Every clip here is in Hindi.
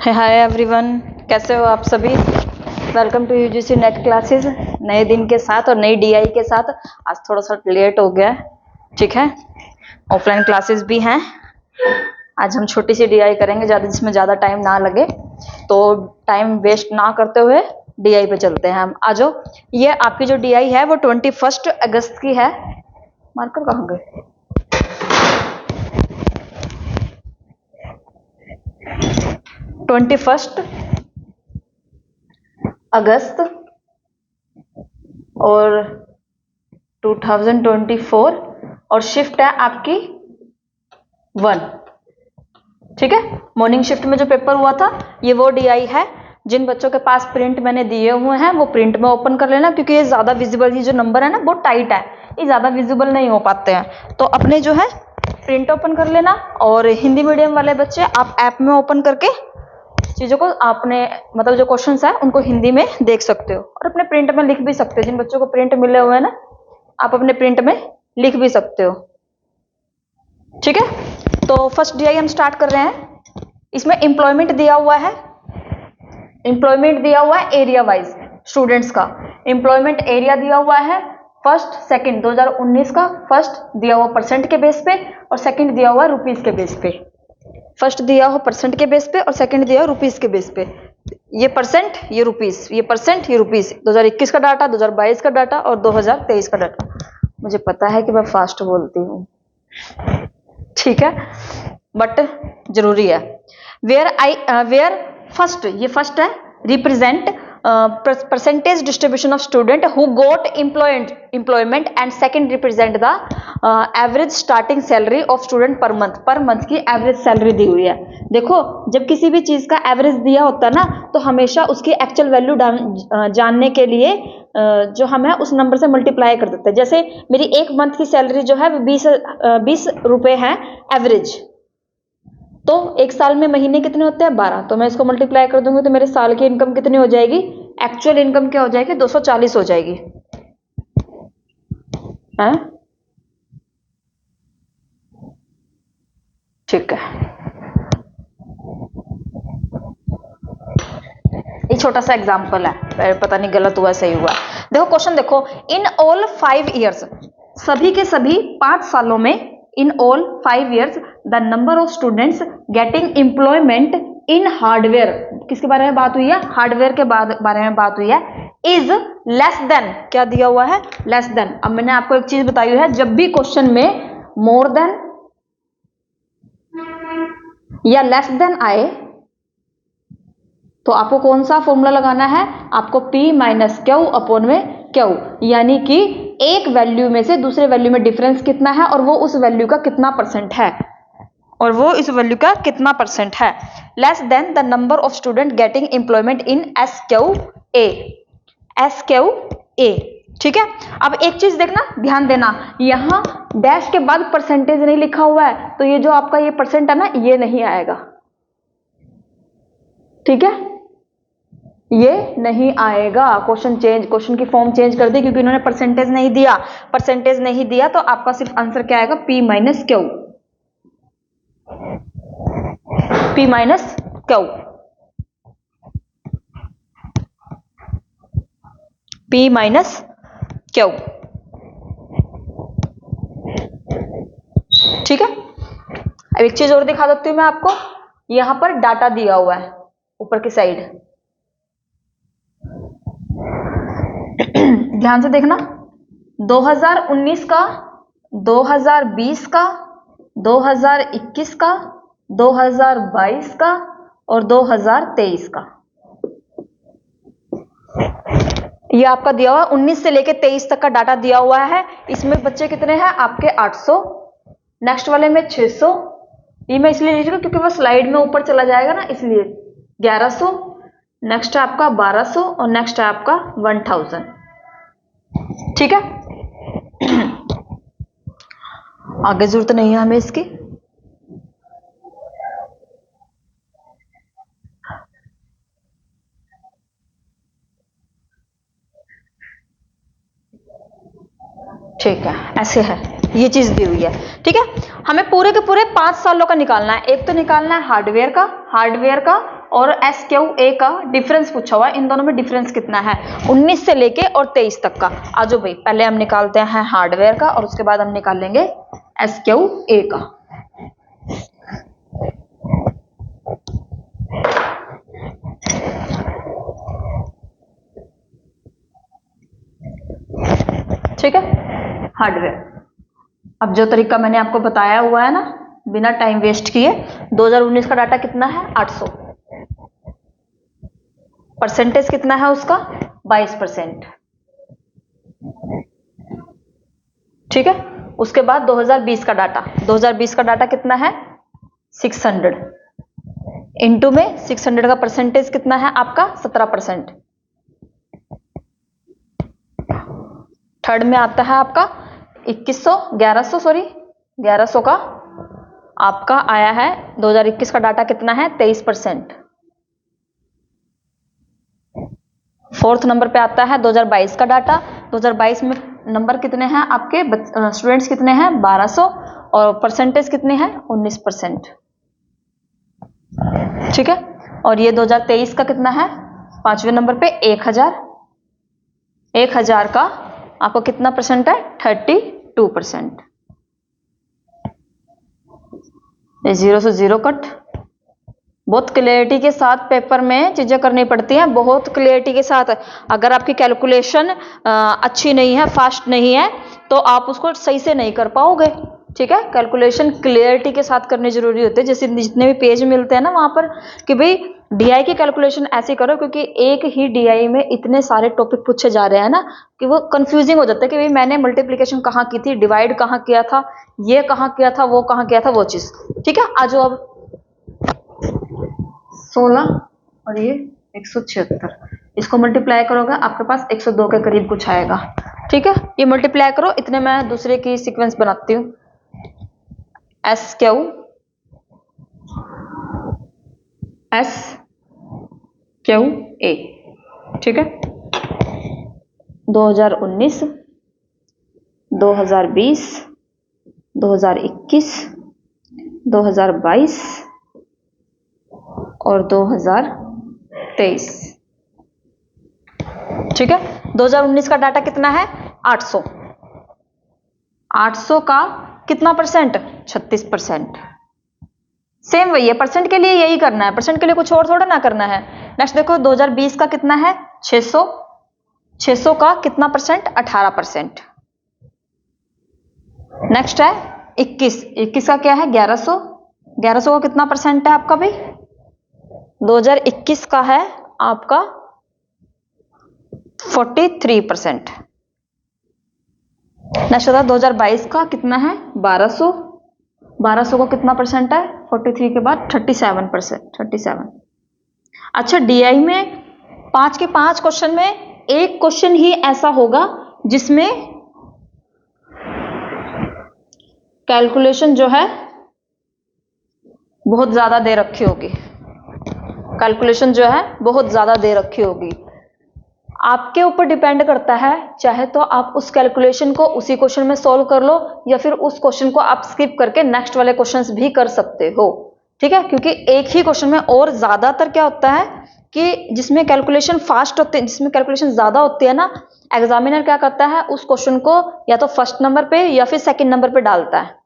हाय एवरीवन, कैसे हो आप सभी। Welcome to UGC NET classes, नए दिन के साथ और नई डीआई के साथ। आज थोड़ा सा लेट हो गया है, ठीक है। ऑफलाइन क्लासेस भी हैं। आज हम छोटी सी डीआई करेंगे, जिसमें ज़्यादा टाइम ना लगे, तो टाइम वेस्ट ना करते हुए डीआई पे चलते हैं हम। आ जाओ। ये आपकी जो डीआई है वो 21 अगस्त की है। मार्कर कहाँ गए? 21 अगस्त और 2024 और शिफ्ट है आपकी 1, ठीक है। मॉर्निंग शिफ्ट में जो पेपर हुआ था ये वो डीआई है। जिन बच्चों के पास प्रिंट मैंने दिए हुए हैं वो प्रिंट में ओपन कर लेना, क्योंकि ये ज्यादा विजिबल, ये जो नंबर है ना वो टाइट है, ये ज्यादा विजिबल नहीं हो पाते हैं। तो अपने जो है प्रिंट ओपन कर लेना। और हिंदी मीडियम वाले बच्चे आप ऐप में ओपन करके चीजों को आपने मतलब जो क्वेश्चंस है उनको हिंदी में देख सकते हो और अपने प्रिंट में लिख भी सकते हो। जिन बच्चों को प्रिंट मिले हुए हैं ना, आप अपने प्रिंट में लिख भी सकते हो, ठीक है। तो फर्स्ट डीआई हम स्टार्ट कर रहे हैं। इसमें एम्प्लॉयमेंट दिया हुआ है, एम्प्लॉयमेंट दिया हुआ है एरिया वाइज स्टूडेंट्स का। एम्प्लॉयमेंट एरिया दिया हुआ है फर्स्ट सेकंड 2019 का। फर्स्ट दिया हुआ परसेंट के बेस पे और सेकंड दिया हुआ रुपीस के बेस पे। फर्स्ट दिया हो परसेंट के बेस पे और सेकंड दिया हो रुपीस के बेस पे। ये परसेंट, ये रुपीस, ये परसेंट, ये रुपीस। 2021 का डाटा, 2022 का डाटा और 2023 का डाटा। मुझे पता है कि मैं फास्ट बोलती हूँ, ठीक है, बट जरूरी है। वेयर फर्स्ट, ये फर्स्ट है, represent percentage distribution of student who got employment and second represent the average starting salary of student per month. Per month की एवरेज सैलरी दी हुई है। देखो, जब किसी भी चीज का एवरेज दिया होता है ना, तो हमेशा उसकी एक्चुअल वैल्यू जानने के लिए जो हम है उस नंबर से मल्टीप्लाई कर देते हैं। जैसे मेरी एक मंथ की सैलरी जो है वो 20 रुपए है एवरेज, तो एक साल में महीने कितने होते हैं? 12। तो मैं इसको मल्टीप्लाई कर दूंगी तो मेरे साल की इनकम कितनी हो जाएगी? एक्चुअल इनकम क्या हो जाएगी? 240 हो जाएगी, है? ठीक है, ये छोटा सा एग्जांपल है, पता नहीं गलत हुआ सही हुआ। देखो क्वेश्चन देखो, इन ऑल 5 इयर्स, सभी के सभी 5 सालों में, in all 5 years the number of students getting employment in hardware, किसके बारे में बात हुई है? हार्डवेयर के बारे में बात हुई है। इज लेस देन, क्या दिया हुआ है? Less than. अब मैंने आपको एक चीज बताई है, जब भी क्वेश्चन में मोर देन या लेस देन आए तो आपको कौन सा फॉर्मूला लगाना है? आपको P माइनस क्यू अपॉन में क्यू, यानी कि एक वैल्यू में से दूसरे वैल्यू में डिफरेंस कितना है और वो उस वैल्यू का कितना परसेंट है, और वो इस वैल्यू का कितना परसेंट है। Less than the number of student getting employment in SQA, SQA, ठीक है। अब एक चीज देखना, ध्यान देना, यहां डैश के बाद परसेंटेज नहीं लिखा हुआ है, तो ये जो आपका ये परसेंट है ना, ये नहीं आएगा, ठीक है, ये नहीं आएगा। क्वेश्चन की फॉर्म चेंज कर दी, क्योंकि इन्होंने परसेंटेज नहीं दिया। परसेंटेज नहीं दिया तो आपका सिर्फ आंसर क्या आएगा? P minus Q, P minus Q, P minus Q, ठीक है। अब एक चीज और दिखा देती हूं मैं आपको, यहां पर डाटा दिया हुआ है ऊपर की साइड, ध्यान से देखना। 2019 का, 2020 का, 2021 का, 2022 का और 2023 का, ये आपका दिया हुआ 19 से लेके 23 तक का डाटा दिया हुआ है। इसमें बच्चे कितने हैं आपके? 800, नेक्स्ट वाले में 600, ये मैं इसलिए लिख रही हूँ क्योंकि वो स्लाइड में ऊपर चला जाएगा ना, इसलिए 1100, नेक्स्ट है आपका 1200 और नेक्स्ट है आपका 1000, ठीक है। आगे जरूरत नहीं है हमें इसकी। ठीक है, ऐसे है, ये चीज दी हुई है, ठीक है। हमें पूरे के पूरे 5 सालों का निकालना है। एक तो निकालना है हार्डवेयर का, और SQA का डिफरेंस पूछा हुआ है, इन दोनों में डिफरेंस कितना है 19 से लेके और 23 तक का। आजो भाई पहले हम निकालते हैं हार्डवेयर का और उसके बाद हम निकाल लेंगे SQA का। ठीक है, हार्डवेयर। अब जो तरीका मैंने आपको बताया हुआ है ना, बिना टाइम वेस्ट किए, 2019 का डाटा कितना है 800, परसेंटेज कितना है उसका 22%। ठीक है, उसके बाद 2020 का डाटा, 2020 का डाटा कितना है 600, इनटू में 600 का परसेंटेज कितना है आपका 17%। थर्ड में आता है आपका 1100 का आपका आया है 2021 का डाटा कितना है 23%। फोर्थ नंबर पे आता है 2022 का डाटा। 2022 में नंबर कितने हैं आपके स्टूडेंट्स कितने हैं 1200 और परसेंटेज कितने हैं 19%। ठीक है, और ये 2023 का कितना है 5वें नंबर पे 1000 का आपको कितना परसेंट है 32%। ये 0 से 0 कट। बहुत क्लियरिटी के साथ पेपर में चीजें करनी पड़ती हैं, बहुत क्लियरिटी के साथ। अगर आपकी कैलकुलेशन अच्छी नहीं है, फास्ट नहीं है, तो आप उसको सही से नहीं कर पाओगे। ठीक है, कैलकुलेशन क्लियरिटी के साथ करनी जरूरी होती है। जैसे जितने भी पेज मिलते हैं ना वहां पर कि भाई डीआई की कैलकुलेशन ऐसे करो, क्योंकि एक ही डीआई में इतने सारे टॉपिक पूछे जा रहे हैं ना कि वो कंफ्यूजिंग हो जाता है कि भाई मैंने मल्टीप्लिकेशन कहाँ की थी, डिवाइड कहाँ किया था, ये कहाँ किया था, वो कहाँ किया था, वो चीज। ठीक है, आज अब 16 और ये 176, इसको मल्टीप्लाई करोगे आपके पास 102 के करीब कुछ आएगा। ठीक है, ये मल्टीप्लाई करो। इतने मैं दूसरे की सीक्वेंस बनाती हूँ, SQA। ठीक है, 2019, 2020, 2021, 2022 और 2023। ठीक है, 2019 का डाटा कितना है 800, 800 का कितना परसेंट 36%। सेम वही है, परसेंट के लिए यही करना है, परसेंट के लिए कुछ और थोड़ा ना करना है। नेक्स्ट देखो 2020 का कितना है 600, 600 का कितना परसेंट 18%। नेक्स्ट है 21 का क्या है 1100, 1100 का कितना परसेंट है आपका भाई 2021 का है आपका 43%। नेक्स्ट होता है 2022 का कितना है 1200, 1200 का कितना परसेंट है 43 के बाद 37%, 37। अच्छा, डीआई में 5 के 5 क्वेश्चन में एक क्वेश्चन ही ऐसा होगा जिसमें कैलकुलेशन जो है बहुत ज्यादा दे रखी होगी, कैलकुलेशन जो है बहुत ज्यादा दे रखी होगी। आपके ऊपर डिपेंड करता है, चाहे तो आप उस कैलकुलेशन को उसी क्वेश्चन में सॉल्व कर लो या फिर उस क्वेश्चन को आप स्किप करके नेक्स्ट वाले क्वेश्चंस भी कर सकते हो। ठीक है, क्योंकि एक ही क्वेश्चन में और ज्यादातर क्या होता है कि जिसमें कैलकुलेशन फास्ट होते हैं, जिसमें कैलकुलेशन ज्यादा होती है ना, एग्जामिनर क्या करता है उस क्वेश्चन को या तो फर्स्ट नंबर पे या फिर सेकंड नंबर पे डालता है।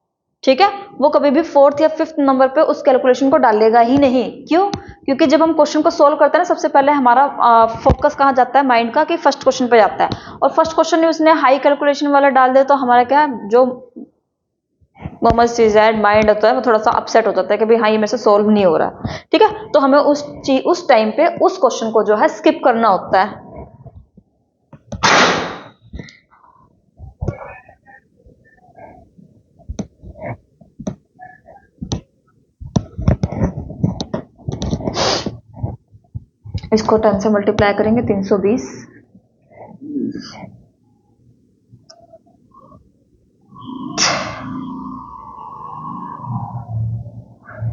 ठीक है, वो कभी भी फोर्थ या फिफ्थ नंबर पे उस कैलकुलेशन को डालेगा ही नहीं। क्यों? क्योंकि जब हम क्वेश्चन को सोल्व करते हैं ना, सबसे पहले हमारा फोकस कहाँ जाता है माइंड का कि फर्स्ट क्वेश्चन पे जाता है, और फर्स्ट क्वेश्चन में उसने हाई कैलकुलेशन वाला डाल दे तो हमारा क्या है, जो माइंड होता है वो थोड़ा सा अपसेट हो जाता है कि भाई हाँ ये मेरे से सोल्व नहीं हो रहा। ठीक है, तो हमें उस टाइम पे उस क्वेश्चन को जो है स्किप करना होता है। इसको 10 से मल्टीप्लाई करेंगे 320,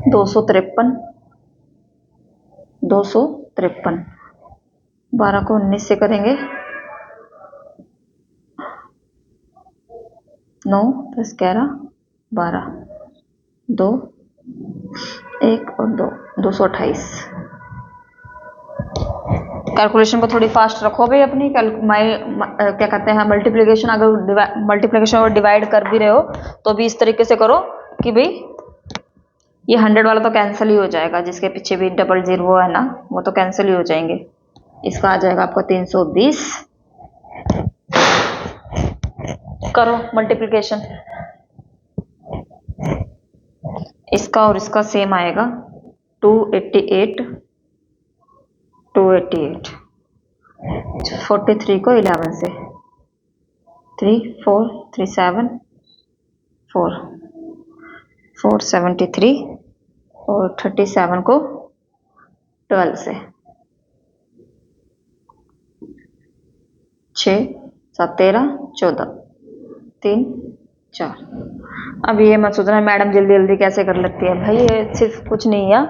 253, 253, 12 को 19 से करेंगे 9 + 11 12, 2 1 और 2 228। कैलकुलेशन को थोड़ी फास्ट रखो भाई अपनी। क्या कहते हैं, मल्टीप्लिकेशन, अगर मल्टीप्लिकेशन और डिवाइड कर भी रहे हो तो भी इस तरीके से करो कि भाई ये 100 वाला तो कैंसिल ही हो जाएगा, जिसके पीछे भी डबल जीरो है ना वो तो कैंसिल ही हो जाएंगे। इसका आ जाएगा आपका 320। करो मल्टीप्लिकेशन, इसका और इसका सेम आएगा 288 288। 43 को 11 से 3 4 3 7 4 473 और 37 को 12 से 6 7 13 14 3 4। अब ये मत सोचना मैडम जल्दी जल्दी कैसे कर लेती है, भाई ये सिर्फ कुछ नहीं है,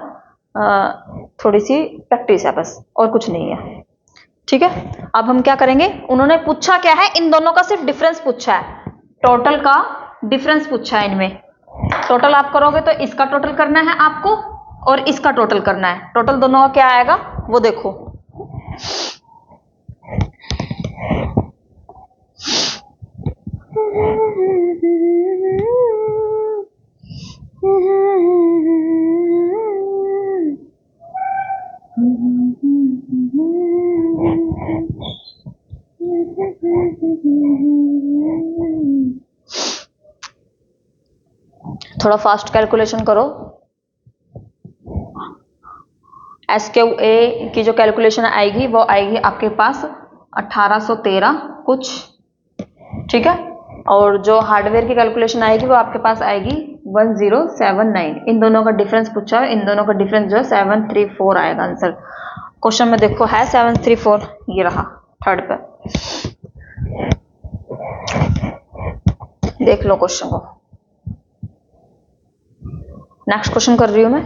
थोड़ी सी प्रैक्टिस है बस, और कुछ नहीं है। ठीक है, अब हम क्या करेंगे, उन्होंने पूछा क्या है, इन दोनों का सिर्फ डिफरेंस पूछा है, टोटल का डिफरेंस पूछा है इनमें। टोटल आप करोगे तो इसका टोटल करना है आपको और इसका टोटल करना है। टोटल दोनों का क्या आएगा वो देखो। थोड़ा फास्ट कैलकुलेशन करो। SQA की जो कैलकुलेशन आएगी वो आएगी आपके पास 1813 कुछ, ठीक है, और जो हार्डवेयर की कैलकुलेशन आएगी वो आपके पास आएगी 1079। इन दोनों का डिफरेंस पूछा है, इन दोनों का डिफरेंस जो है 734 आएगा आंसर। क्वेश्चन में देखो है 734, ये रहा थर्ड पे, देख लो क्वेश्चन को। नेक्स्ट क्वेश्चन कर रही हूं मैं,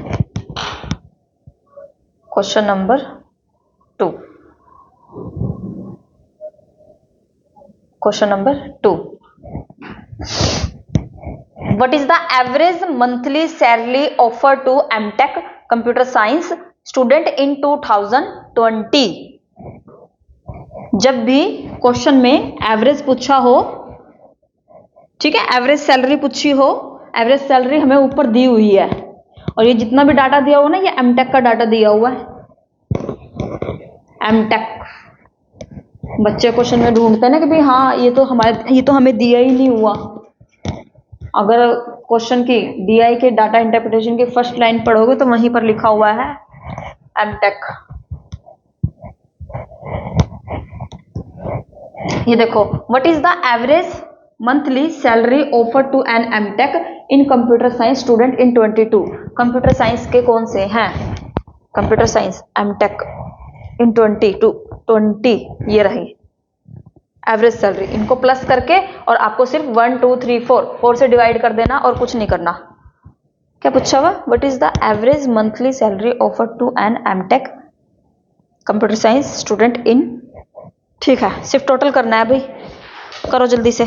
question number 2। Question number 2, what is the average monthly salary offer to MTech computer science student in 2020। जब भी क्वेश्चन में एवरेज पूछा हो, ठीक है, एवरेज सैलरी पूछी हो, एवरेज सैलरी हमें ऊपर दी हुई है और ये जितना भी डाटा दिया हुआ ना ये एमटेक का डाटा दिया हुआ है। एमटेक बच्चे क्वेश्चन में ढूंढते हैं ना कि भाई हाँ ये तो हमें दिया ही नहीं हुआ। अगर क्वेश्चन की डीआई के डाटा इंटरप्रिटेशन की फर्स्ट लाइन पढ़ोगे तो वहीं पर लिखा हुआ है एमटेक। ये देखो, what is the average monthly salary offer to an MTech in computer science student in 22। Computer science के कौन से हैं, कंप्यूटर साइंस एमटेक इन 20, ये रही एवरेज सैलरी। इनको प्लस करके और आपको सिर्फ 1 2 3 4 से डिवाइड कर देना और कुछ नहीं करना। क्या पूछा हुआ, what is the average monthly salary offer to an MTech computer science student in, ठीक है, सिर्फ टोटल करना है भाई, करो जल्दी से।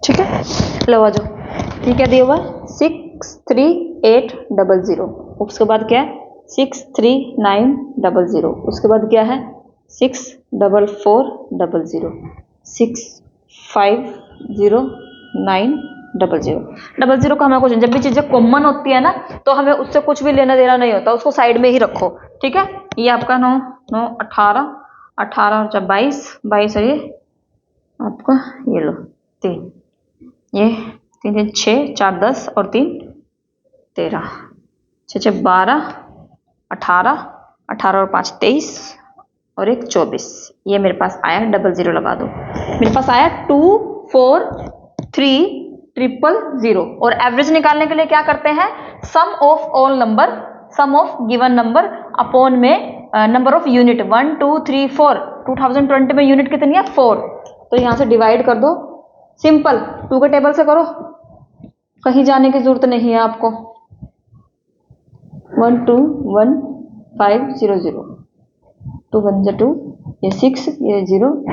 ठीक है, लो आ जाओ। ये क्या दिया हुआ, 63800। उसके बाद क्या है 63900। उसके बाद क्या है 64400, 6509000। का हमें कुछ, जब भी चीजें कॉमन होती है ना तो हमें उससे कुछ भी लेना देना नहीं होता, उसको साइड में ही रखो। ठीक है, ये आपका 9 9 18 18 और 22 22 है, ये आपका ये लो 3, ये 3 3 6 4 10 और 3 13, 6 6 12 18 18 और 5 23 और एक 24। ये मेरे पास आया 00 लगा दो, मेरे पास आया 243000। और एवरेज निकालने के लिए क्या करते हैं, sum of all number, sum of given number upon में नंबर ऑफ यूनिट 1 2 3 4 2020 में यूनिट कितनी है 4, तो यहाँ से डिवाइड कर दो, सिंपल 2 के टेबल से करो, कहीं जाने की जरूरत नहीं है आपको। 121500, 2 1 जा 2, ये 6, ये 0,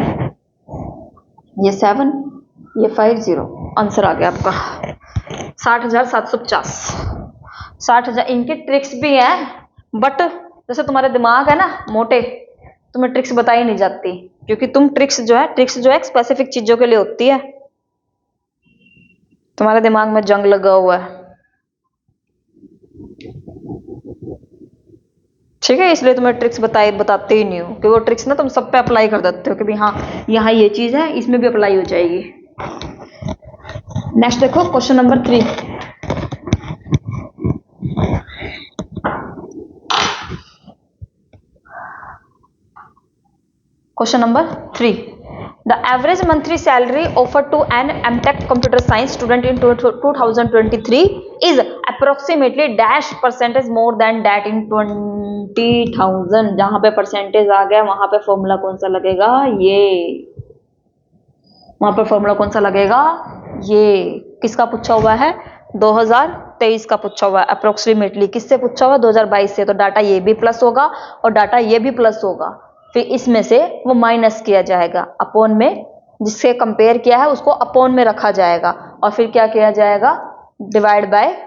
ये 7, ये 50, आंसर आ गया आपका 60,750। 60,000। इनके ट्रिक्स भी हैं, बट जैसे तुम्हारे दिमाग है ना मोटे, तुम्हें ट्रिक्स बताई नहीं जाती, क्योंकि तुम ट्रिक्स जो है स्पेसिफिक चीजों के लिए होती है, तुम्हारे दिमाग में जंग लगा हुआ है, ठीक है, इसलिए तुम्हें ट्रिक्स बताते ही नहीं हो, कि वो ट्रिक्स ना तुम सब पे अप्लाई कर देते हो कि भाई हाँ यहाँ ये चीज है, इसमें भी अप्लाई हो जाएगी। नेक्स्ट देखो question number 3। Question number 3, the average monthly salary offered to an MTech computer science student in 2023 is approximately dash percentage more than that in 20,000। जहां पे परसेंटेज आ गया वहां पे फॉर्मूला कौन सा लगेगा, ये वहां पर फॉर्मूला कौन सा लगेगा, ये किसका पूछा हुआ है, 2023 का पूछा हुआ है। अप्रोक्सीमेटली किससे पूछा हुआ, 2022 से, तो डाटा ये भी प्लस होगा और डाटा ये भी प्लस होगा, फिर इसमें से वो माइनस किया जाएगा, अपॉन में जिससे कंपेयर किया है उसको अपॉन में रखा जाएगा, और फिर क्या किया जाएगा, divide by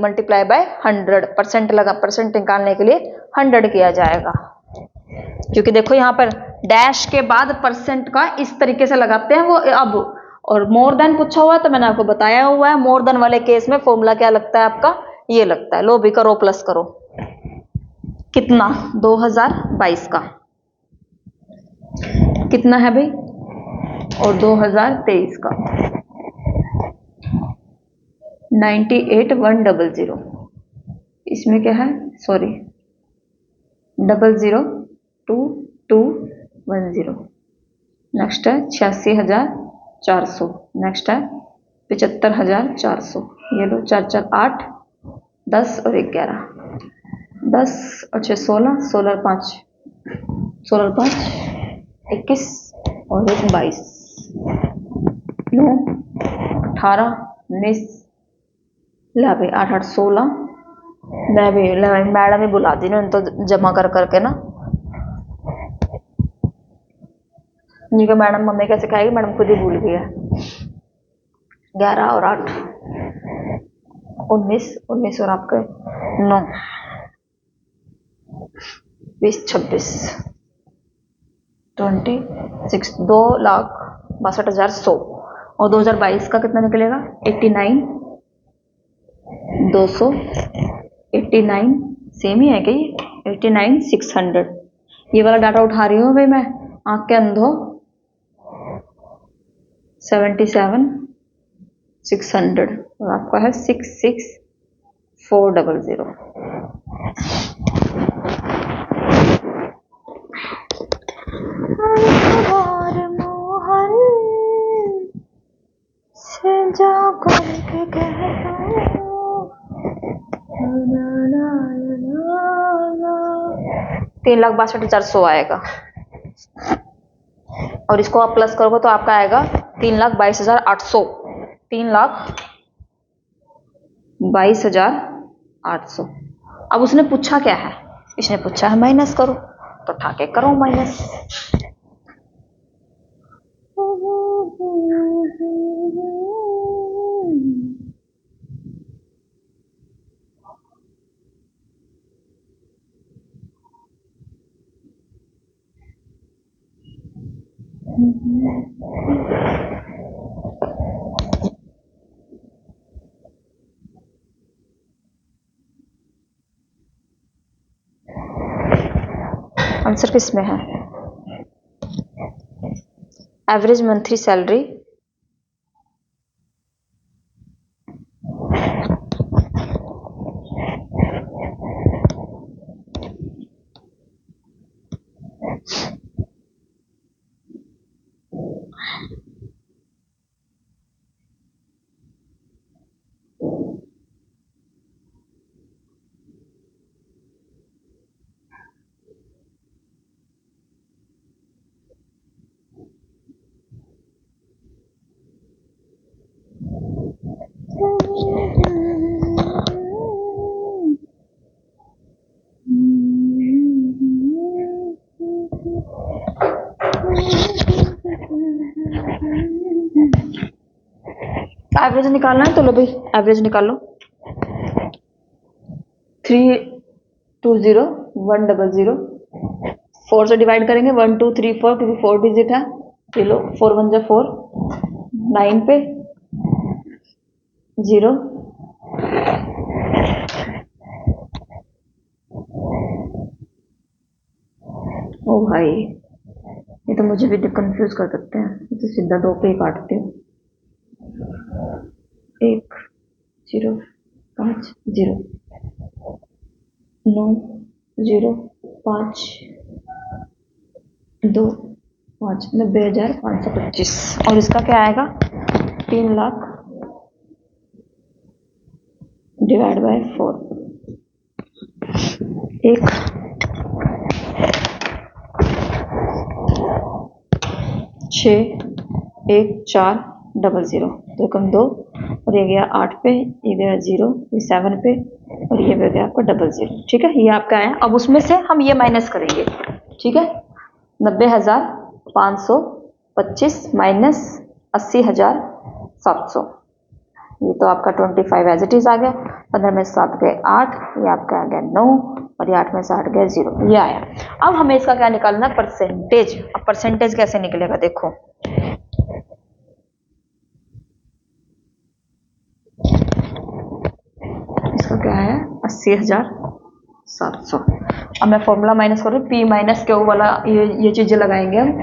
multiply by 100, percent निकालने के लिए 100 किया जाएगा। क्योंकि देखो यहाँ पर डैश के बाद परसेंट का इस तरीके से लगाते हैं वो अब, और मोर देन पूछा हुआ है तो मैंने आपको बताया हुआ है, मोर देन वाले केस में फॉर्मूला क्या लगता है आपका, ये लगता है, लो भी करो प्लस करो, कितना 2022 का कितना है भाई, और 2023 का 98,100, इसमें क्या है, सॉरी 002210, नेक्स्ट है 86,400, नेक्स्ट है 75,400, ये लो 4 4 8 10 और 11, 10 और 6 16, 16 5 21 और 1 22, 9 18 19, ला भाई 8 8 16, मैं भी मैडम ही बुला दी ना तो जमा कर करके ना, जी को मैडम मम्मी कैसे खाएगी, मैडम खुद ही भूल गई है। 11 और 8 19, 19 और आपके 9 20 26 26, 2,62,100, और 2022 का कितना निकलेगा 89,200, 89 सेम ही है क्या ये, 89,600, ये वाला डाटा उठा रही हूँ भाई मैं, आंख के अंधो 77,600, और आपका है 66,400। तीन 3,62,400 आएगा, और इसको आप प्लस करोगे तो आपका आएगा 3,22,800, 3,22,800। अब उसने पूछा क्या है, इसने पूछा है माइनस करो, तो ठाके करो माइनस। आंसर किस में है, एवरेज मंथली सैलरी एवरेज निकालना है तो लो भाई एवरेज निकाल लो। 320 100, 4 से डिवाइड करेंगे 1 2 3 4 क्योंकि 4 डिजिट है। ये लो 4 1 जा 4, 9 पे 0, ओ भाई ये तो मुझे भी कंफ्यूज कर सकते हैं। ये तो सीधा 2 पे ही काटते हो। 1 0 5 0 9 0 5 2 5 90,525 और इसका क्या आएगा 3 लाख डिवाइड बाय 4। 1 6 1 4 0 तो कम 2 और ये गया 8 पे, ये गया 0, ये 7 पे और ये भी गया आपका 00। ठीक है, ये आपका है। अब उसमें से हम ये माइनस करेंगे। ठीक है, 90,525 माइनस 80,700, ये तो आपका 25 एज इट इज आ गया। 15 में 7 गए 8, ये आपका आ गया 9 और ये 8 में से 8 गया 0, ये आया। अब हमें इसका क्या निकालना है परसेंटेज। अब परसेंटेज कैसे निकलेगा देखो, इसका क्या है 80,700। अब मैं फॉर्मूला माइनस करूँ पी माइनस क्यू वाला, ये चीजें लगाएंगे हम।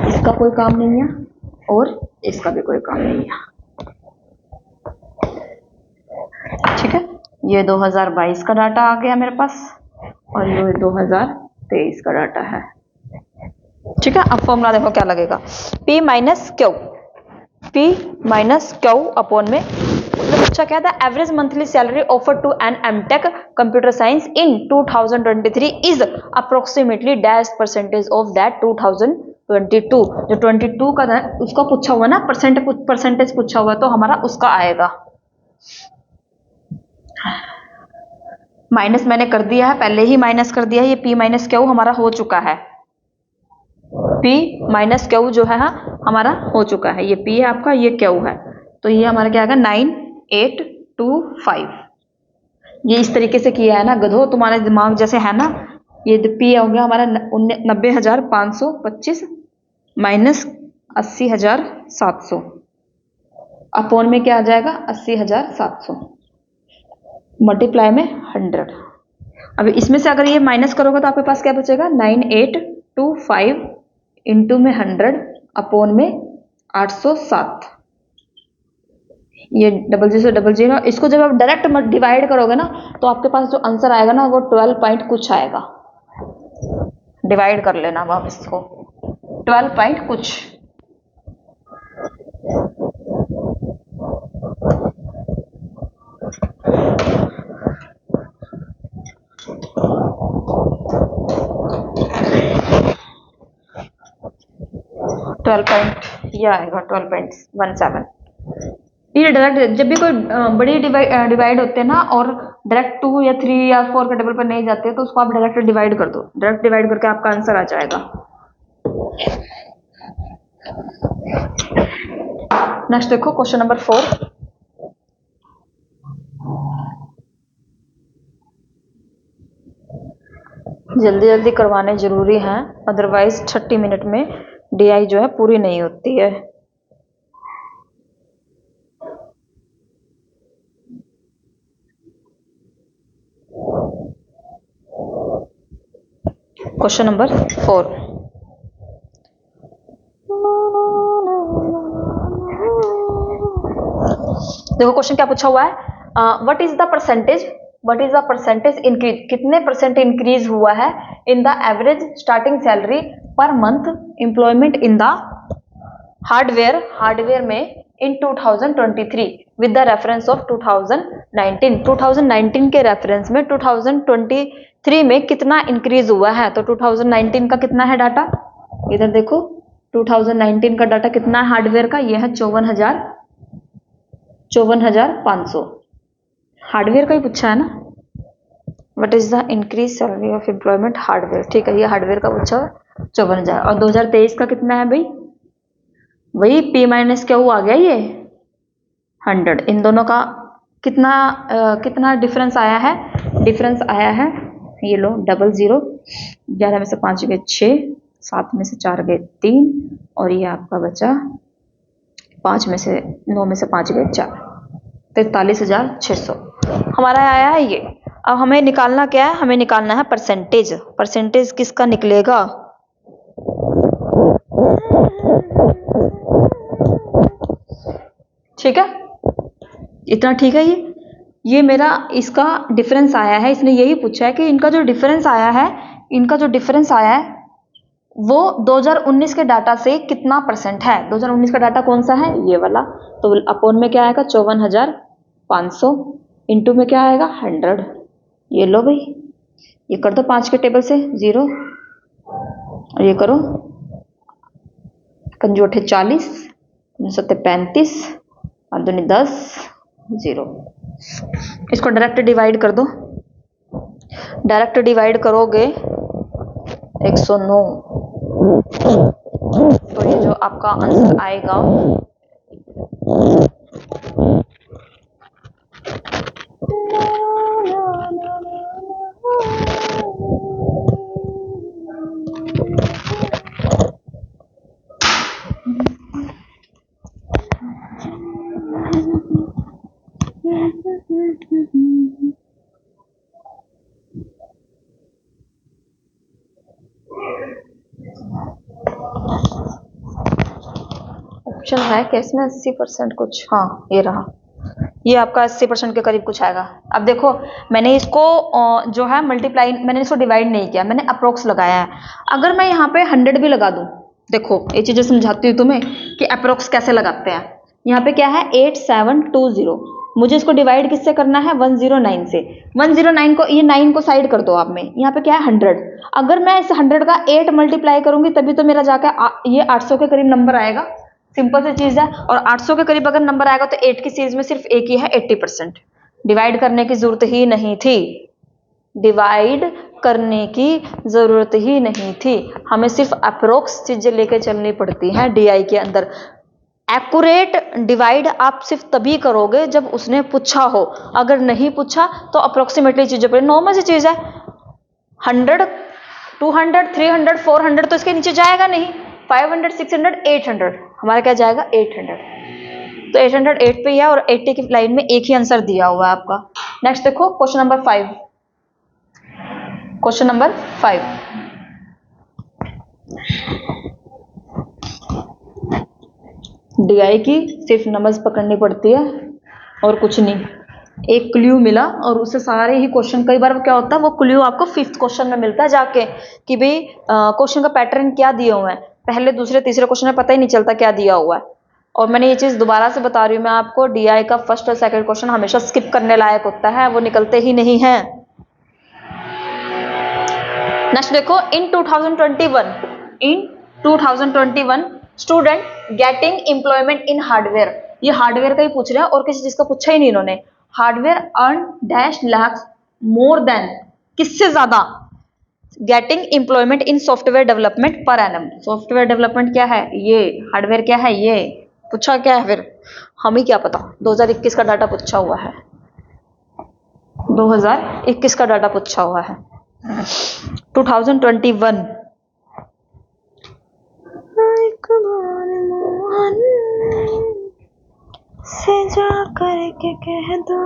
इसका कोई काम नहीं है और इसका भी कोई काम नहीं है। ठीक है, ये 2022 का डाटा आ गया मेरे पास और ये 2023 का डाटा है। ठीक है, अब फॉर्मूला देखो क्या लगेगा, P माइनस क्यू अपॉन में पूछा क्या था, average monthly salary offer to an MTech computer science in 2023 is approximately dash percentage of that 2022। जो 22 का था उसका पूछा हुआ ना, परसेंटेज पूछा हुआ तो हमारा उसका आएगा। माइनस मैंने कर दिया है, पहले ही माइनस कर दिया है। ये P माइनस क्यू हमारा हो चुका है, P माइनस क्यू जो है हमारा हो चुका है। ये P है आपका, ये क्यू है, तो ये हमारा क्या आएगा 9825। ये इस तरीके से किया है ना गधो, तुम्हारे दिमाग जैसे है ना। ये P हो गया हमारा 90,525 माइनस 80,700 अपॉन में क्या आ जाएगा 80,700 मल्टीप्लाई में 100। अब इसमें से अगर ये माइनस करोगे तो आपके पास क्या बचेगा 9825 इंटू में 100 अपॉन में 807। ये 0000, इसको जब आप डायरेक्ट डिवाइड करोगे ना तो आपके पास जो आंसर आएगा ना वो 12 पॉइंट कुछ आएगा। डिवाइड कर लेना अब आप इसको 12 पॉइंट कुछ। यह आएगा 12.17। ये डायरेक्ट जब भी कोई बड़ी डिवाइड होते हैं ना और डायरेक्ट 2 या 3 या 4 के टेबल पर नहीं जाते तो उसको आप डायरेक्ट डिवाइड कर दो। डायरेक्ट डिवाइड करके आपका आंसर आ जाएगा। नेक्स्ट देखो क्वेश्चन नंबर 4। जल्दी जल्दी करवाने जरूरी हैं, अदरवाइज 30 मिनट में DI जो है पूरी नहीं होती है। क्वेश्चन नंबर 4, देखो क्वेश्चन क्या पूछा हुआ है, what is the percentage increase, कितने परसेंट इंक्रीज हुआ है in the average starting salary per month employment in the hardware में इन 2023 विद द रेफरेंस ऑफ 2019 के रेफरेंस में 2023 में कितना इंक्रीज हुआ है। तो 2019 का कितना है डाटा, इधर देखो 2019 का डाटा कितना है हार्डवेयर का, यह है 54,500। हार्डवेयर का ही पूछा है ना, what is the increase salary of employment hardware. ठीक है, ये हार्डवेयर का पूछा 54,000। और 2023 का कितना है भाई, वही P माइनस क्या हुआ आ गया ये 100। इन दोनों का कितना डिफरेंस आया है? डिफरेंस आया है, ये लो 00, 11 में से 5 गए 6, 7 में से 4 गए 3, और ये आपका बचा 9 में से 5 गए 4, 43,600 हमारा आया है ये। अब हमें निकालना क्या है? हमें निकालना है परसेंटेज। परसेंटेज किसका निकलेगा? ठीक है, इतना ठीक है। ये मेरा इसका डिफरेंस आया है, इसने यही पूछा है कि इनका जो डिफरेंस आया है वो 2019 के डाटा से कितना परसेंट है। 2019 का डाटा कौन सा है? ये वाला। तो अपोन में क्या आएगा? 54,500, इंटू में क्या आएगा? 100। ये लो भाई, ये कर दो 5 के टेबल से 0, और ये करो कंजूठे 40, 35, 5 10, 0। इसको डायरेक्ट डिवाइड कर दो। डायरेक्ट डिवाइड करोगे 109, तो ये जो आपका आंसर आएगा ऑप्शन है कि इसमें 80% कुछ, हाँ ये रहा, ये आपका 80% के करीब कुछ आएगा। अब देखो, मैंने इसको जो है मल्टीप्लाई, मैंने इसको डिवाइड नहीं किया, मैंने अप्रोक्स लगाया है। अगर मैं यहाँ पे 100 भी लगा दूं, देखो ये चीजें समझाती हूँ तुम्हें कि अप्रोक्स कैसे लगाते हैं। यहाँ पे क्या है? 8720, मुझे इसको डिवाइड किससे करना है? 109 से। 109 को, ये 9 को साइड कर दो आप में, यहाँ पे क्या है? 100। अगर मैं इस 100 का 8 मल्टीप्लाई करूंगी तभी तो मेरा जाकर ये 800 के करीब नंबर आएगा। सिंपल सी चीज है। और 800 के करीब अगर नंबर आएगा तो 8 की सीरीज में सिर्फ एक ही है 80%। डिवाइड करने की जरूरत ही नहीं थी, डिवाइड करने की जरूरत ही नहीं थी, हमें सिर्फ अप्रोक्स चीजें लेके चलनी पड़ती हैं डीआई के अंदर। एक्यूरेट डिवाइड आप सिर्फ तभी करोगे जब उसने पूछा हो, अगर नहीं पूछा तो अप्रोक्सीमेटली चीजों पर नॉर्मल सी चीज है। 100, 200, 300, 400 तो इसके नीचे जाएगा नहीं। 500, 600, 800, हमारा क्या जाएगा? 800। तो 808 पे ही है, और 80 की लाइन में एक ही आंसर दिया हुआ है आपका। नेक्स्ट देखो question number 5। Question number 5, DI की सिर्फ नंबर्स पकड़नी पड़ती है और कुछ नहीं। एक क्ल्यू मिला और उससे सारे ही क्वेश्चन, कई बार क्या होता है वो क्ल्यू आपको 5th क्वेश्चन में मिलता है जाके, कि भाई क्वेश्चन का पैटर्न क्या दिया हुआ है, पहले दूसरे तीसरे क्वेश्चन में पता ही नहीं चलता क्या दिया हुआ है। और मैंने ये चीज दोबारा से बता रही हूँ मैं आपको, डीआई का फर्स्ट और सेकंड क्वेश्चन हमेशा स्किप करने लायक होता है, वो निकलते ही नहीं है। नेक्स्ट देखो, इन 2021 student getting employment in hardware, ये हार्डवेयर का ही पूछ रहे हैं और किसी चीज का पूछा ही नहीं इन्होंने। Hardware earn dash lakh more than, किससे ज्यादा? Getting employment in software development per annum. Software development क्या है? ये हार्डवेयर क्या है? ये पूछा क्या है? फिर हमें क्या पता, 2021 का डाटा पूछा हुआ है, 2021 का डाटा पूछा हुआ है। 2021 से जा करके कह दो,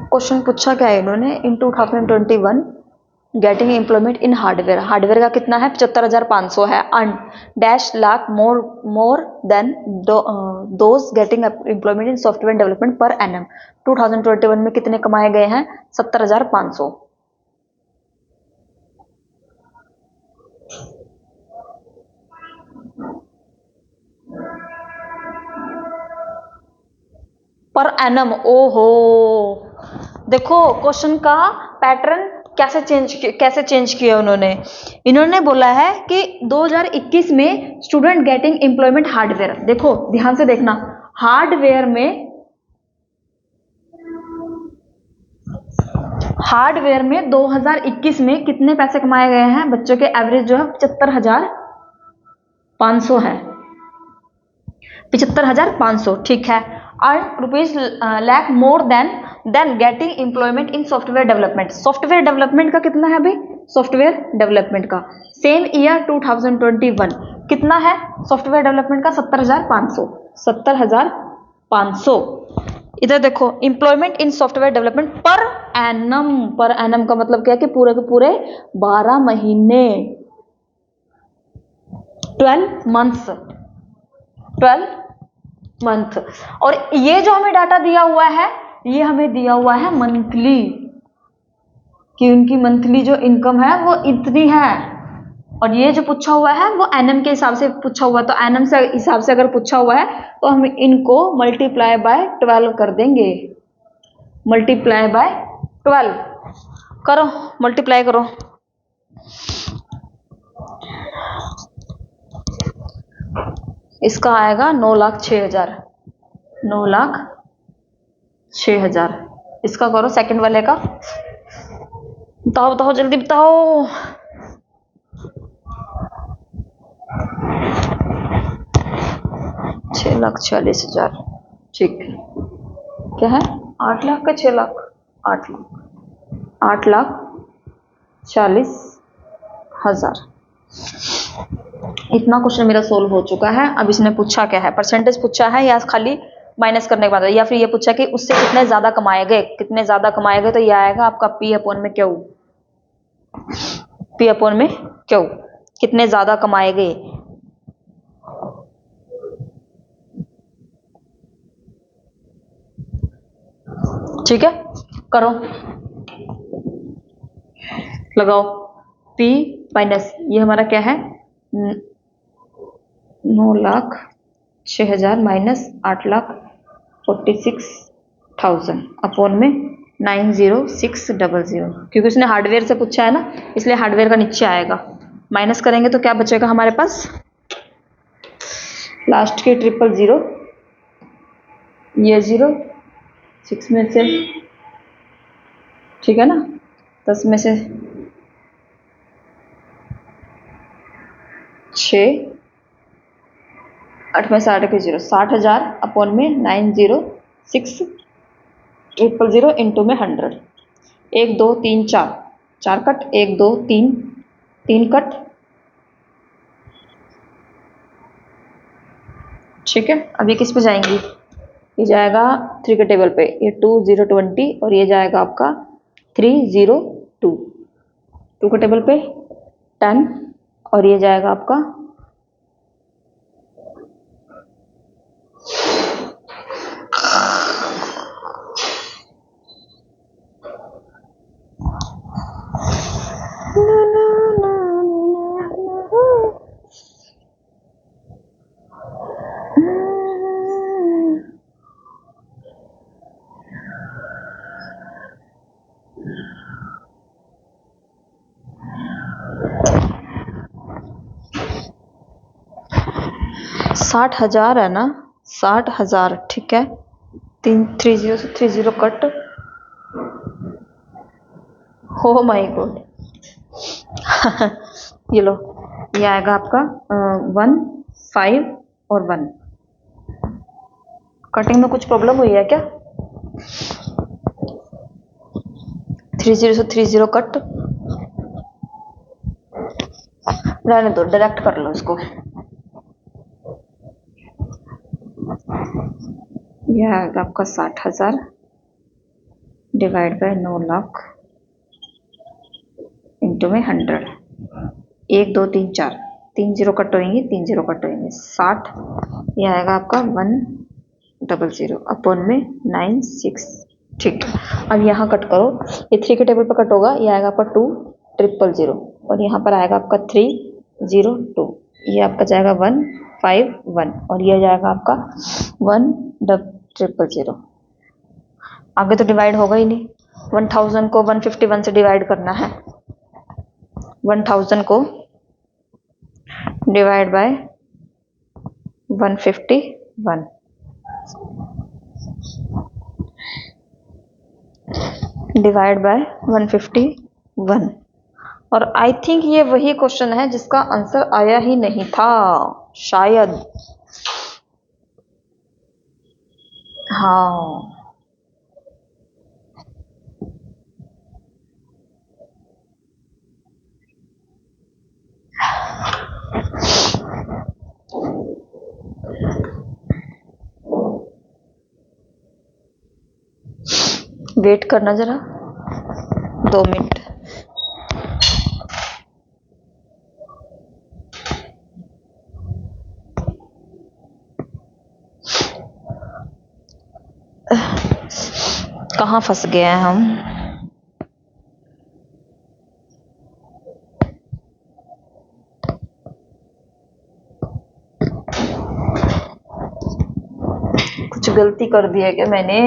क्वेश्चन पूछा क्या है इन्होंने? इन 2021 getting employment in hardware, hardware का कितना है? 75,500 है। Earn dash lakh more than those getting employment in software development per annum. 2021 में कितने कमाए गए हैं? 70,500। Per annum. ओहो, देखो क्वेश्चन का पैटर्न कैसे चेंज किया इन्होंने बोला है कि 2021 में स्टूडेंट गेटिंग एम्प्लॉयमेंट हार्डवेयर, देखो ध्यान से देखना, हार्डवेयर में 2021 में कितने पैसे कमाए गए हैं बच्चों के? एवरेज जो है 75,500 है, 75,500, ठीक है। Earn rupees lakh more than getting employment in software development. Software development का कितना है भाई? सॉफ्टवेयर डेवलपमेंट का सेम ईयर 2021 कितना है सॉफ्टवेयर डेवलपमेंट का? 70,500, 70,500। इधर देखो, employment in software development per annum, per annum का मतलब क्या है कि पूरे के पूरे 12 महीने, 12 मंथ्स, 12 मंथ। और ये जो हमें डाटा दिया हुआ है, ये हमें दिया हुआ है मंथली, कि उनकी मंथली जो इनकम है वो इतनी है। और ये जो पूछा हुआ है वो एनएम के हिसाब से पूछा हुआ है, तो एनएम से हिसाब से अगर पूछा हुआ है तो हम इनको मल्टीप्लाई बाय 12 कर देंगे। मल्टीप्लाई बाय 12 करो, मल्टीप्लाई करो। इसका आएगा 9,06,000, 9,06,000। इसका करो सेकंड वाले का, बताओ बताओ जल्दी बताओ। 6,40,000, ठीक है। क्या है? 8 लाख का 6 लाख? 8 लाख, 8,40,000। इतना क्वेश्चन मेरा सोल्व हो चुका है। अब इसने पूछा क्या है? परसेंटेज पूछा है या खाली माइनस करने के बाद, या फिर ये पूछा कि उससे कितने ज्यादा कमाए गए, कितने ज्यादा कमाए गए, तो ये आएगा आपका P अपॉन में Q, P अपॉन में Q, कितने ज्यादा कमाए गए। ठीक है, करो, लगाओ। P माइनस ये हमारा क्या है? 9,06,000 माइनस 8,46,000 अपॉन में 90600, क्योंकि उसने हार्डवेयर से पूछा है ना, इसलिए हार्डवेयर का नीचे आएगा। माइनस करेंगे तो क्या बचेगा हमारे पास? लास्ट के 000, ये 0, 6 में से, ठीक है ना, 10 में से 6, 8 में से 8 के 0, 60,000 अपॉन में 90600 इंटू में 100। 1 2 3 4, 4 कट, 1 2 3, 3 कट, ठीक है। अब ये किस पे जाएंगी? ये जाएगा 3 के टेबल पे, ये 2 0 20, और ये जाएगा आपका 3 0 2, 2 के टेबल पे 10, और ये जाएगा आपका 60,000 है ना, 60,000, ठीक है। 30 से 30 कट, हो माय गॉड। ये लो, ये आएगा आपका 1 5 और 1। कटिंग में कुछ प्रॉब्लम हुई है क्या? 30 से 30 कट, रहने दो, डायरेक्ट कर लो इसको। यह आएगा आपका 60,000 डिवाइड बाय 9 लाख इंटू में 100। 1 2 3 4, 3 0 कट होंगे, 3 0 कट होंगे, 60। यह आएगा आपका 100 अपॉन में 96, ठीक है। अब यहाँ कट करो, ये 3 के टेबल पर कट होगा, ये आएगा आपका 2,000, और यहाँ पर आएगा आपका 302, ये आपका जाएगा 151, और ये जाएगा आपका 1,000। आगे तो डिवाइड होगा ही नहीं। 1000 को 151 से डिवाइड करना है, 1000 को डिवाइड बाय 151, डिवाइड बाय 151। और आई थिंक ये वही क्वेश्चन है जिसका आंसर आया ही नहीं था शायद। हाँ, वेट करना जरा 2 मिनट। कहाँ फंस गए हैं हम? कुछ गलती कर दी है क्या मैंने?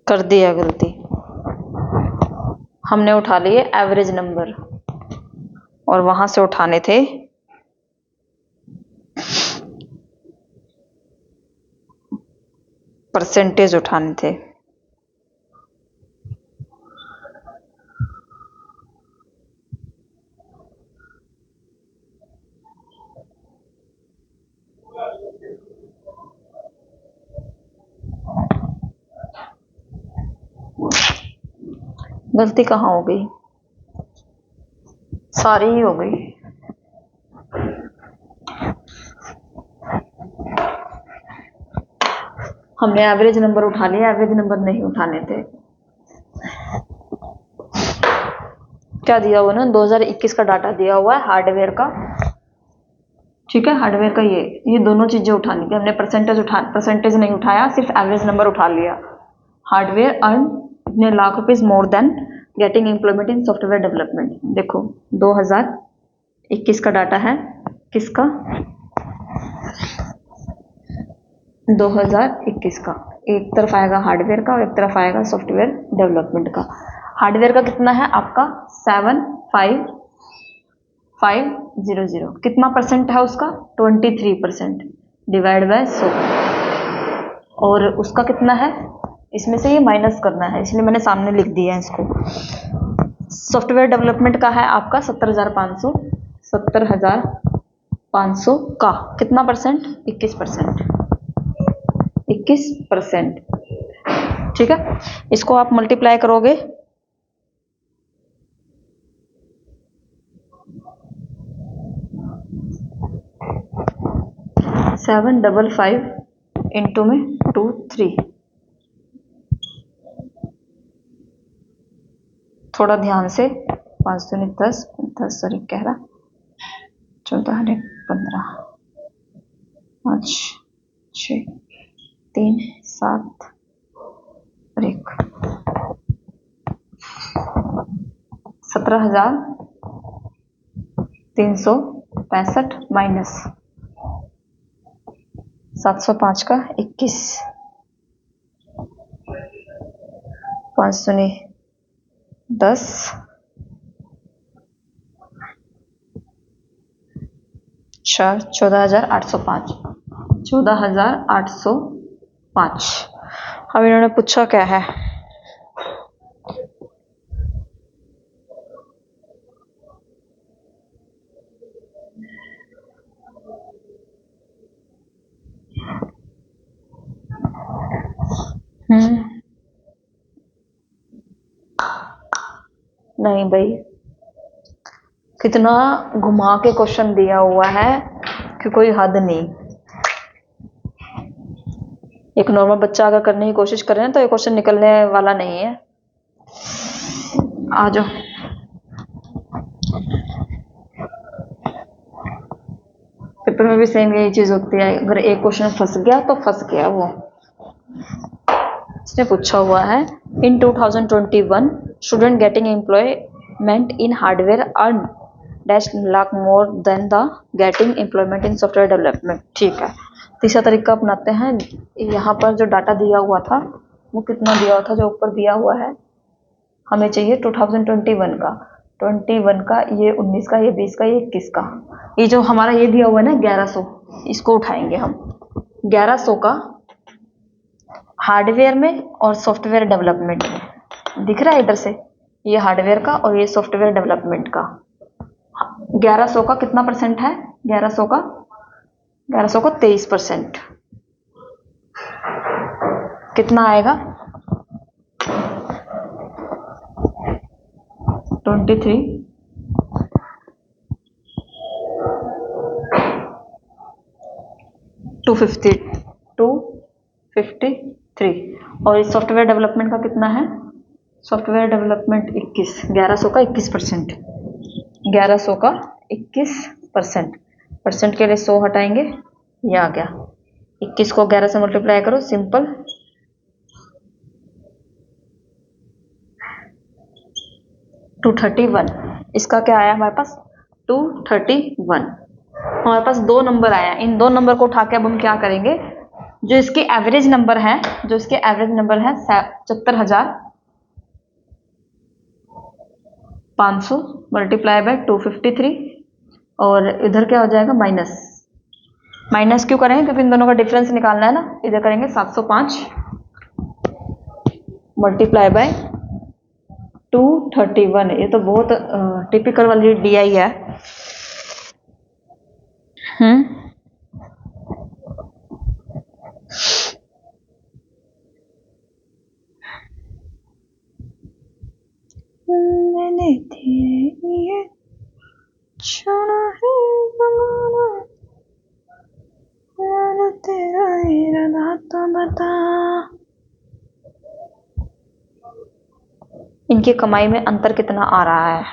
कर दिया गलती। हमने उठा लिए एवरेज नंबर और वहां से उठाने थे परसेंटेज उठाने थे। गलती कहाँ हो गई? सारी ही हो गई। हमने एवरेज नंबर उठा लिया, एवरेज नंबर नहीं उठाने थे। क्या दिया हुआ ना, 2021 का डाटा दिया हुआ है हार्डवेयर का। ठीक है, हार्डवेयर का ये दोनों चीजें उठानी थी हमने। परसेंटेज नहीं उठाया, सिर्फ एवरेज नंबर उठा लिया। हार्डवेयर अर्न इतने lakh rupees more than getting employment in software development. देखो 2021 का डाटा है किसका? 2021 का। एक तरफ आएगा हार्डवेयर का और एक तरफ आएगा सॉफ्टवेयर डेवलपमेंट का। हार्डवेयर का कितना है आपका? 75500। कितना परसेंट है उसका? 23%। Divide by 100। और उसका कितना है? इसमें से ये माइनस करना है, इसलिए मैंने सामने लिख दिया है इसको। सॉफ्टवेयर डेवलपमेंट का है आपका 70,500। 70,500 का कितना परसेंट? 21%। 21%। ठीक है, इसको आप मल्टीप्लाई करोगे 755 इंटू में 23। थोड़ा ध्यान से 5 दूनी 10, 10 सॉरी कह रहा 14 15 5 6 3 7 और 1 17,365 माइनस 705 का 21। 5 दूनी 10 4 14,805। 14,805। अब इन्होंने पूछा क्या है? नहीं भाई, कितना घुमा के क्वेश्चन दिया हुआ है कि कोई हद नहीं। एक नॉर्मल बच्चा अगर करने की कोशिश करे ना तो ये क्वेश्चन निकलने वाला नहीं है। आ जाओ। पेपर में भी सेम यही चीज होती है, अगर एक क्वेश्चन फंस गया तो फंस गया वो। इसने पूछा हुआ है इन 2021 student getting employment in hardware earn $1 more than the getting employment in software development. ठीक है, तीसरा तरीका अपनाते हैं। यहाँ पर जो डाटा दिया हुआ था वो कितना दिया हुआ था, जो ऊपर दिया हुआ है हमें चाहिए 2021 का, 21 का, ये 19 का, ये 20 का, ये 21 का। ये जो हमारा ये दिया हुआ है ना 1100, इसको उठाएंगे हम। 1100 का हार्डवेयर में और सॉफ्टवेयर डेवलपमेंट में दिख रहा है इधर से, ये हार्डवेयर का और ये सॉफ्टवेयर डेवलपमेंट का। 1100 का कितना परसेंट है? 1100 का 23%। कितना आएगा? 23 253। और इस सॉफ्टवेयर डेवलपमेंट का कितना है? सॉफ्टवेयर डेवलपमेंट 21, 1100 का 21%, 1100 का 21%। परसेंट के लिए 100 हटाएंगे, ये आ गया। 21 को 11 से मल्टीप्लाई करो, सिंपल 231। इसका क्या आया हमारे पास? 231। हमारे पास दो नंबर आया, इन दो नंबर को उठा के अब हम क्या करेंगे, जो इसके एवरेज नंबर है, 75,500 मल्टीप्लाई बाय 253, और इधर क्या हो जाएगा? माइनस क्यों करेंगे? क्योंकि इन दोनों का डिफरेंस निकालना है ना। इधर करेंगे 705 मल्टीप्लाई बाय 231। ये तो बहुत टिपिकल वाली DI है। मैंने तेरे छोड़ा है जमाना, तेरा इरादा तो बता। इनकी कमाई में अंतर कितना आ रहा है?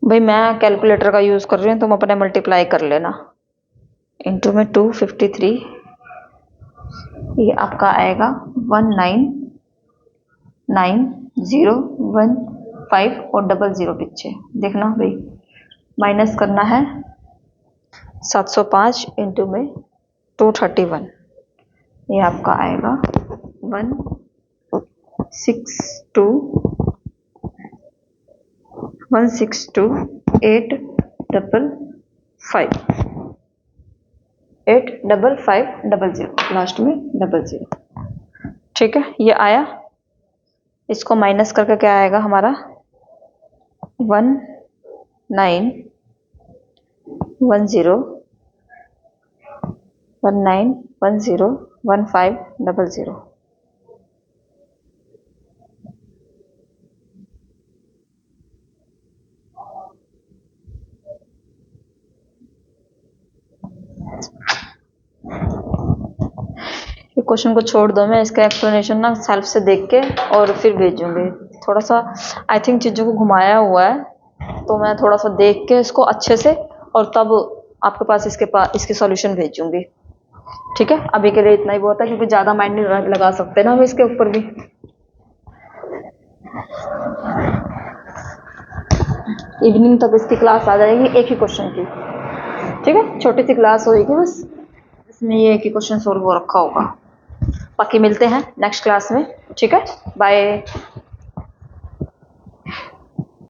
भाई मैं कैलकुलेटर का यूज कर रही हूँ, तुम अपने मल्टीप्लाई कर लेना। इंटू में 253, ये आपका आएगा 199015 और 00 पीछे देखना भाई। माइनस करना है 705 इंटू में 231, ये आपका आएगा 162,855,00 लास्ट में 00। ठीक है, ये आया। इसको माइनस करके क्या आएगा हमारा? 19101500। क्वेश्चन को छोड़ दो, मैं इसका एक्सप्लेनेशन ना सेल्फ से देख के और फिर भेजूंगी। थोड़ा सा आई थिंक चीज़ों को घुमाया हुआ है, तो मैं थोड़ा सा देख के इसको अच्छे से और तब आपके पास इसके सॉल्यूशन भेजूंगी। ठीक है, अभी के लिए इतना ही बहुत है, क्योंकि ज़्यादा माइंड नहीं लगा सकते ना हम इसके ऊपर भी। इवनिंग तक इसकी क्लास आ जाएगी एक ही क्वेश्चन की। ठीक है, छोटी सी क्लास होगी बस, इसमें ये एक ही क्वेश्चन सोल्व हो रखा होगा। बाकी मिलते हैं नेक्स्ट क्लास में। ठीक है, बाय।